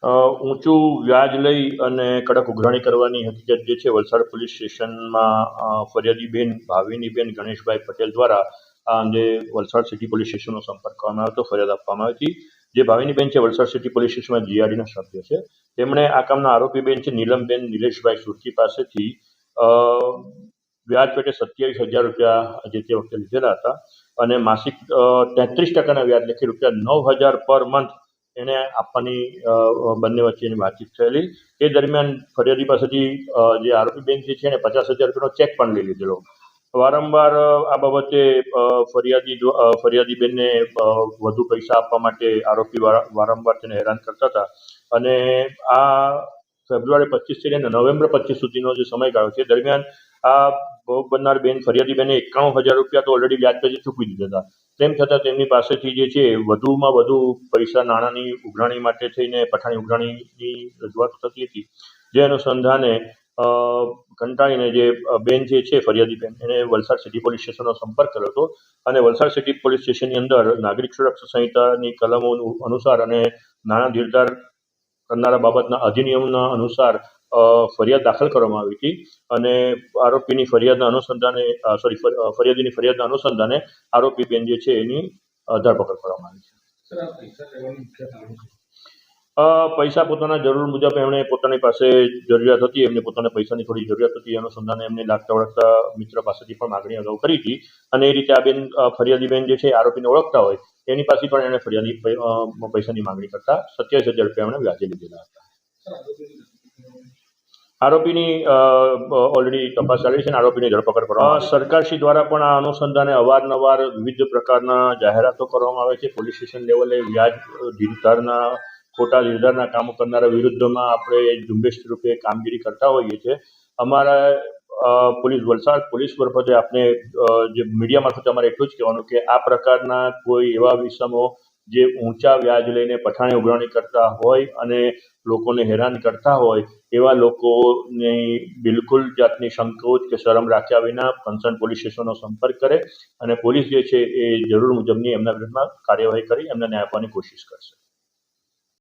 ઊંચું વ્યાજ લઈ અને કડક ઉઘરાણી કરવાની હકીકત જે છે વલસાડ પોલીસ સ્ટેશનમાં ફરિયાદીબેન ભાવિનીબેન ગણેશભાઈ પટેલ દ્વારા આ અંગે વલસાડ સિટી પોલીસ સ્ટેશનનો સંપર્ક કરવામાં આવ્યો હતો, ફરિયાદ આપવામાં આવી હતી. જે ભાવિનીબેન છે વલસાડ સિટી પોલીસ સ્ટેશનમાં જીઆરડીના સભ્ય છે. તેમણે આ કામના આરોપીબેન છે નીલમબેન નિલેશભાઈ સુરતી પાસેથી વ્યાજ પેટે 27,000 રૂપિયા જે તે વખતે લીધેલા હતા અને માસિક 33% વ્યાજ લખી ₹9,000 પર મંથ એને આપવાની બંને વચ્ચેની વાતચીત થયેલી. એ દરમિયાન ફરિયાદી પાસેથી જે આરોપીબેન જે છે એને 50,000 રૂપિયાનો ચેક પણ લઈ લીધેલો. વારંવાર આ બાબતે ફરિયાદીબેનને વધુ પૈસા આપવા માટે આરોપી વારંવાર તેને હેરાન કરતા હતા અને આ ફેબ્રુઆરી 25 થી લઈને નવેમ્બર 25 સુધીનો જે સમયગાળો છે દરમિયાન આ ભોગ બનનાર બેન ફરિયાદીબેને 91,000 રૂપિયા તો ઓલરેડી વ્યાજ પેટે ચૂકવી દીધા હતા. તેમ છતાં તેમની પાસેથી જે છે વધુમાં વધુ પૈસા નાણાંની ઉઘરાણી માટે થઈને પઠાણી ઉઘરાણીની રજૂઆત થતી હતી. જે અનુસંધાને કંટાળીને જે બેન જે છે ફરિયાદીબેન એને વલસાડ સિટી પોલીસ સ્ટેશનનો સંપર્ક કર્યો હતો અને વલસાડ સિટી પોલીસ સ્ટેશનની અંદર નાગરિક સુરક્ષા સંહિતાની કલમો અનુસાર અને નાણાં ધીરધાર કરનારા બાબતના અધિનિયમના અનુસાર ફરિયાદ દાખલ કરવામાં આવી હતી અને આરોપીની ફરિયાદના અનુસંધાને ફરિયાદીની ફરિયાદના અનુસંધાને આરોપી બેન જે છે એની ધરપકડ કરવામાં આવી છે. પૈસા પોતાના જરૂર મુજબ એમણે પોતાની પાસે જરૂરિયાત હતી, એમને પોતાના પૈસાની થોડી જરૂરિયાત હતી. એ અનુસંધાને એમને લાગતા ઓળખતા મિત્ર પાસેથી પણ માગણી અગાઉ કરી હતી અને એ રીતે આ બેન ફરિયાદી બેન જે છે આરોપીને ઓળખતા હોય એની પાસે પણ એણે પૈસાની માગણી કરતા 27,000 રૂપિયા એમણે વ્યાજે લીધેલા હતા. આરોપીની ઓલરેડી તપાસ ચાલી છે અને આરોપીની ધરપકડ કરવામાં સરકારશ્રી દ્વારા પણ આ અનુસંધાને અવારનવાર વિવિધ પ્રકારના જાહેરાતો કરવામાં આવે છે. પોલીસ સ્ટેશન લેવલે વ્યાજ ખોટા ધીરધારના કામો કરનારા વિરુદ્ધમાં આપણે ઝુંબેશ રૂપે કામગીરી કરતા હોઈએ છીએ. અમારા વલસાડ પોલીસ મારફતે આપને જે મીડિયા મારફતે અમારે એટલું જ કહેવાનું કે આ પ્રકારના કોઈ એવા વિષમો જે ઊંચા વ્યાજ લઈને પઠાણી ઉઘરાણી કરતા હોય અને લોકોને હેરાન કરતા હોય એવા લોકોની બિલકુલ જાતની સંકોચ કે શરમ રાખ્યા વિના કન્સર્ન પોલીસ સ્ટેશનનો સંપર્ક કરે અને પોલીસ જે છે એ જરૂર મુજબની એમના વિરુદ્ધમાં કાર્યવાહી કરી એમને ન્યાય આપવાની કોશિશ કરશે.